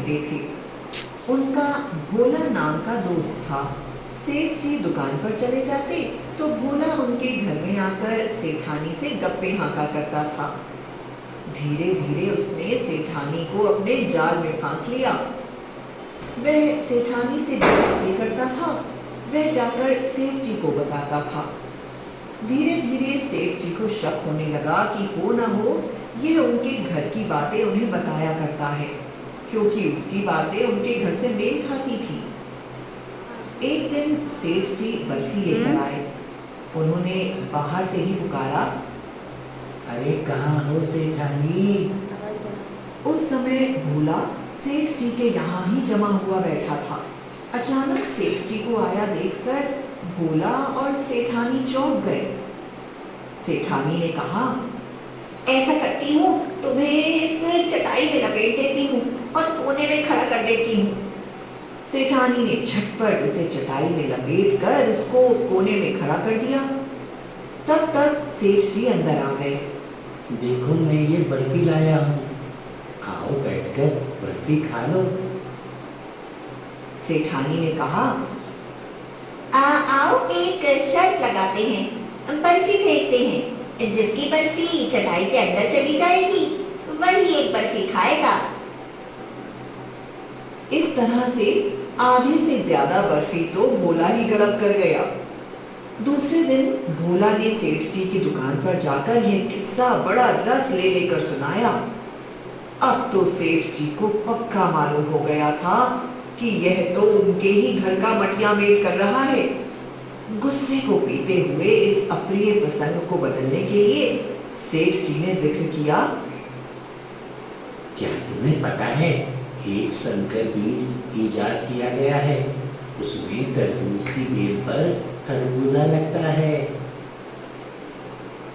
रहते थे। उनका भोला नाम का दोस्त था। सेठ जी दुकान पर चले जाते तो भोला उनके घर में आकर सेठानी से गप्पे हाँका करता था। धीरे धीरे उसने सेठानी को अपने जाल में फांस लिया। वह सेठानी से जो बातें करता था वह जाकर सेठ जी को बताता था। धीरे धीरे सेठ जी को शक होने लगा कि हो न हो यह उनके घर की बातें उन्हें बताया करता है, क्योंकि उसकी बातें उनके घर से मेल खाती थी। एक दिन सेठ जी बर्फी लेकर आए। उन्होंने बाहर से ही पुकारा, अरे कहाँ हो सेठानी? उस समय भोला सेठ जी के यहाँ ही जमा हुआ बैठा था। अचानक सेठ जी को आया देखकर भोला और सेठानी चौंक गए। सेठानी ने कहा, ऐसा करती हूँ तुम्हें इस चटाई में लपेट देती हूँ और कोने में खड़ा कर देती हूँ। सेठानी ने झटपट उसे चटाई में लपेट कर उसको कोने में खड़ा कर दिया। तब तक सेठ जी अंदर आ गए। देखो मैं ये बर्फी लाया हूँ, आओ बैठकर बर्फी खा लो। सेठानी ने कहा, आओ एक शर्त लगाते हैं, बर्फी फेंकते हैं, जिसकी बर्फी चटाई के अंदर चली जाएगी वही एक बर्फी खाएगा। इस तरह से आधे से ज्यादा बर्फी तो भोला ही गलब कर गया। दूसरे दिन भोला ने सेठ जी की दुकान पर जाकर यह किस्सा बड़ा रस ले लेकर सुनाया। अब तो सेठ जी को पक्का मालूम हो गया था कि यह तो उनके ही घर का मटिया मेट कर रहा है। गुस्से को पीते हुए इस अप्रिय प्रसंग को बदलने के लिए सेठ जी ने जिक्र किया, क्या तुम्हें पता है एक संकर बीज इजाद किया गया है, उसमें तरबूज की बेल पर खरबूजा लगता है।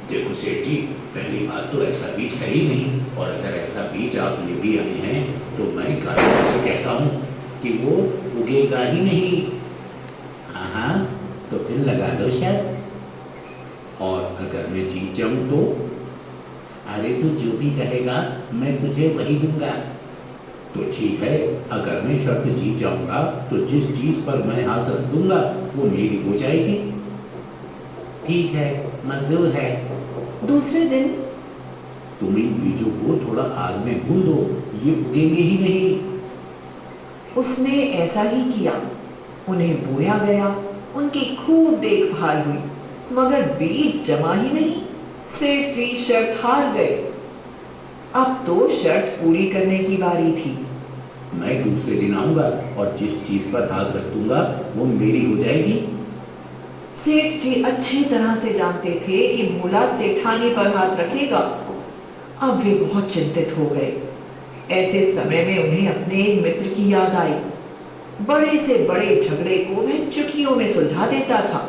देखो सेठ जी, पहली बात तो ऐसा बीज है ही नहीं, और अगर ऐसा बीज आप ले भी आए हैं तो मैं कारीगर से कहता हूँ कि वो उगेगा ही नहीं। हाँ, तो फिर लगा लो शर्त। और अगर मैं जीत जाऊँ तो? अरे तू जो भी कहेगा मैं तुझे वही दूंगा। तो ठीक है, अगर मैं शर्त जीत जाऊंगा तो जिस चीज पर मैं हाथ रख दूंगा वो मेरी हो जाएगी। ठीक है, मंजूर है। दूसरे दिन तुम इन बीजों को थोड़ा आग में भून दो, ये उगेंगे ही नहीं। उसने ऐसा ही किया। उन्हें बोया गया, उनकी खूब देखभाल हुई, मगर बीज जमा ही नहीं। सेठ जी शर्त हार गए। अब तो शर्त पूरी करने की बारी थी। मैं दूसरे दिन आऊंगा और जिस चीज पर हाथ रख दूंगा वो मेरी हो जाएगी। सेठ जी अच्छी तरह से जानते थे कि भोला सेठानी पर हाथ रखेगा। अब वे बहुत चिंतित हो गए। ऐसे समय में उन्हें अपने एक मित्र की याद आई। बड़े से बड़े झगड़े को वह चुटकियों में सुलझा देता था।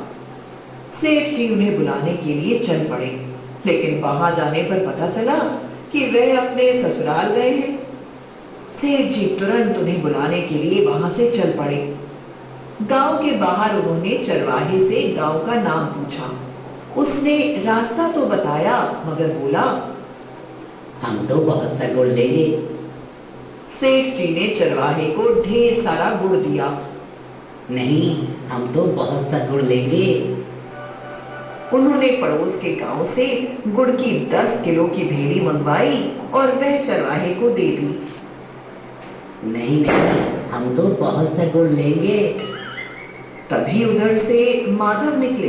सेठ जी उन्हें बुलाने के लिए चल पड़े, लेकिन वहां जाने पर पता चला कि वे अपने ससुराल गए हैं। सेठ जी तुरंत उन्हें बुलाने के लिए वहां से चल पड़े। गांव के बाहर उन्होंने चरवाहे से गांव का नाम पूछा। उसने रास्ता तो बताया, मगर बोला, हम तो बहुत सा गुड़ लेंगे। सेठ जी ने चरवाहे को ढेर सारा गुड़ दिया। नहीं, हम तो बहुत सा गुड़ लेंगे। उन्होंने पड़ोस के गांव से गुड़ की 10 किलो की भेली मंगवाई और वह चरवाहे को दे दी। नहीं नहीं, हम तो बहुत सा गुड़ लेंगे। तभी उधर से माधव निकले।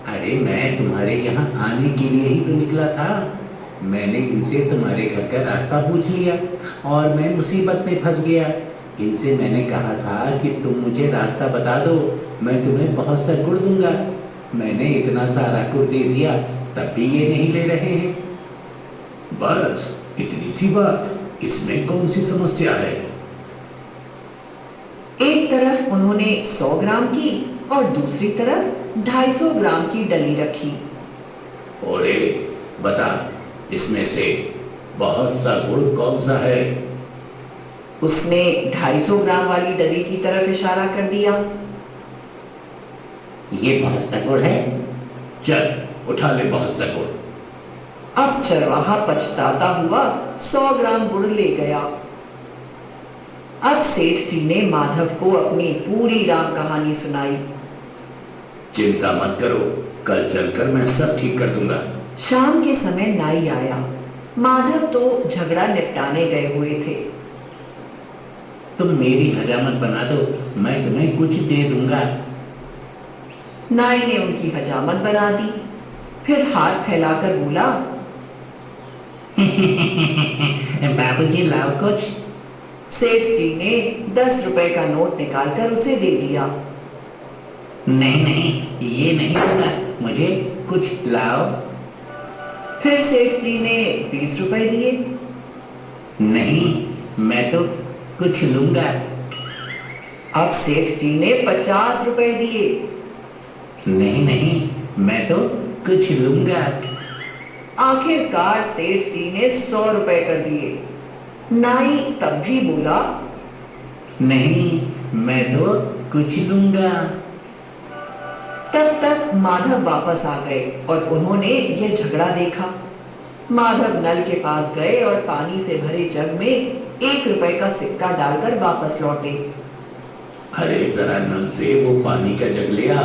अरे मैं तुम्हारे यहाँ आने के लिए ही तो निकला था। मैंने इनसे तुम्हारे घर का रास्ता पूछ लिया और मैं मुसीबत में फंस गया। इनसे मैंने कहा था कि तुम मुझे रास्ता बता दो, मैं तुम्हें बहुत सा गुड़ दूंगा। मैंने इतना सारा गुड़ दे दिया, तब भी ये नहीं ले रहे हैं। बस इतनी सी बात, इसमें कौन सी समस्या है? एक तरफ उन्होंने 100 ग्राम की और दूसरी तरफ 250 ग्राम की डली रखी। अरे बता, इसमें से बहुत सा गुड़ कौन सा है? उसने 250 ग्राम वाली डली की तरफ इशारा कर दिया। ये बहुत सा गुड़ है। चल उठा ले बहुत सा गुड़। अब चरवाहा पछताता हुआ 100 ग्राम गुड़ ले गया। अब सेठ जी ने माधव को अपनी पूरी राम कहानी सुनाई। चिंता मत करो, कल चलकर मैं सब ठीक कर दूंगा। शाम के समय नाई आया। माधव तो झगड़ा निपटाने गए हुए थे। तुम मेरी हजामत बना दो, मैं तुम्हें कुछ दे दूंगा। नाई ने उनकी हजामत बना दी, फिर हाथ फैलाकर बोला, बाबूजी लाओ कुछ। सेठ जी ने 10 रुपए का नोट निकालकर उसे दे दिया। नहीं नहीं, ये नहीं होगा, मुझे कुछ लाओ। फिर सेठ जी ने 20 रुपए दिए। नहीं, मैं तो कुछ लूंगा। अब सेठ जी ने 50 रुपए दिए। नहीं नहीं, मैं तो कुछ लूंगा। आखिरकार सेठ जी ने 100 रुपए कर दिए। नाई तब भी बोला, नहीं, मैं तो कुछ लूंगा। तब तक माधव वापस आ गए और उन्होंने यह झगड़ा देखा। माधव नल के पास गए और पानी से भरे जग में 1 रुपए का सिक्का डालकर वापस लौटे। अरे जरा नल से वो पानी का जग ले आ।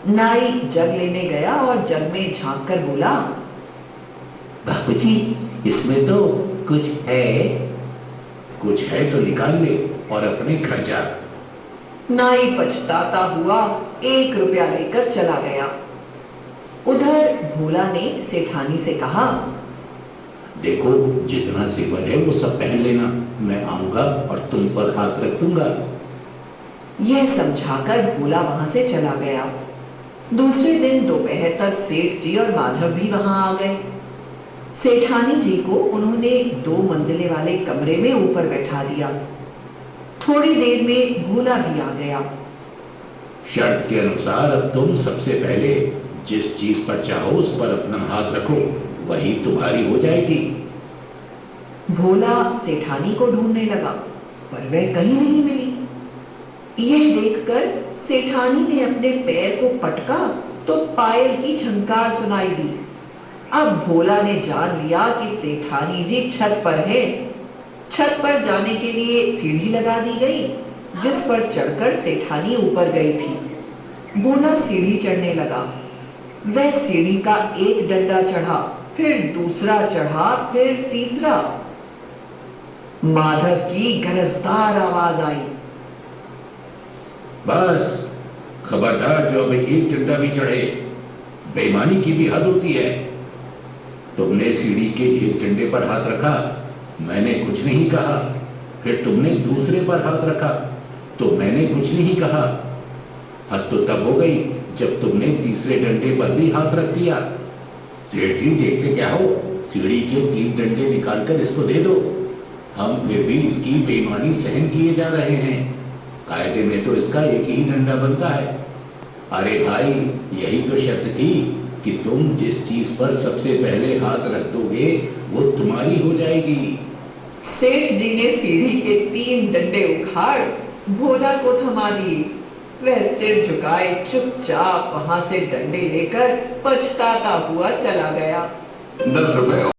नाई जग लेने गया और जग में झांक कर बोला, बाबूजी, इसमें तो कुछ है। कुछ है तो निकाल ले और अपने घर जा। नाई पछताता हुआ 1 रुपया लेकर चला गया। उधर भोला ने सेठानी से कहा, देखो, जितना जेवर है वो सब पहन लेना, मैं आऊंगा और तुम पर हाथ रख दूंगा। यह समझाकर भोला वहां से चला गया। दूसरे दिन दोपहर तक सेठ जी और माधव भी वहां आ गए। सेठानी जी को उन्होंने 2 मंजिले वाले कमरे में ऊपर बैठा दिया। थोड़ी देर में भोला भी आ गया। शर्त के अनुसार अब तुम सबसे पहले जिस चीज पर चाहो उस पर अपना हाथ रखो, वही तुम्हारी हो जाएगी। भोला सेठानी को ढूंढने लगा, पर वह कहीं नहीं मिली। यह देखकर सेठानी ने अपने पैर को पटका तो पायल की झंकार सुनाई दी। अब भोला ने जान लिया कि सेठानी जी छत पर है। छत पर जाने के लिए सीढ़ी लगा दी गई, जिस पर चढ़कर सेठानी ऊपर गई थी। भोला सीढ़ी चढ़ने लगा। वह सीढ़ी का एक डंडा चढ़ा, फिर दूसरा चढ़ा, फिर तीसरा। माधव की गरजदार आवाज आई, बस खबरदार, जो अब एक डंडा भी चढ़े। बेईमानी की भी हद होती है। तुमने सीढ़ी के एक डंडे पर हाथ रखा, मैंने कुछ नहीं कहा। फिर तुमने दूसरे पर हाथ रखा तो मैंने कुछ नहीं कहा। हद तो तब हो गई जब तुमने तीसरे डंडे पर भी हाथ रख दिया। सेठ जी, देखते क्या हो, सीढ़ी के 3 डंडे निकालकर इसको दे दो। हम फिर भी इसकी बेईमानी सहन किए जा रहे हैं। कायदे में तो इसका एक ही डंडा बनता है। अरे भाई, यही तो शर्त थी कि तुम जिस चीज पर सबसे पहले हाथ रख दोगे वो तुम्हारी हो जाएगी। सेठ जी ने सीढ़ी के 3 डंडे उखाड़ भोला को थमा दिए। वह सिर झुकाए चुपचाप वहां से डंडे लेकर पछताता हुआ चला गया। 10 रुपए